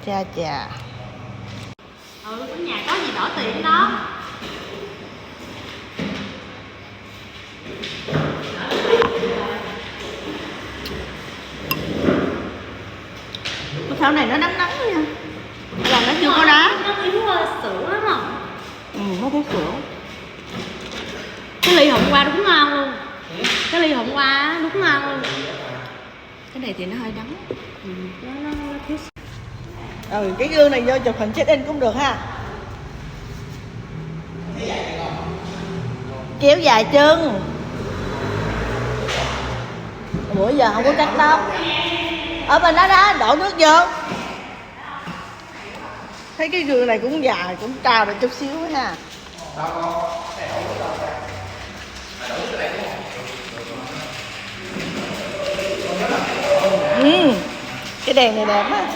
Cha chà. Cái nhà có gì đỏ tiền đó. Cái thau này nó nóng nóng nha. Còn nó chưa có đá. Nó thiếu sữa lắm không? Nó thiếu sữa. Cái ly hôm qua đúng ngon luôn. Cái ly hôm qua đúng ngon luôn. Cái này thì nó hơi đắng. Nó thiếu. Cái gương này vô chụp hình check in cũng được ha. Kéo dài chân. Bữa giờ không có cắt tóc. Ở bên đó đó, đổ nước vô. Thấy cái gương này cũng dài, cũng cao được chút xíu ha. Cái đèn này đẹp á.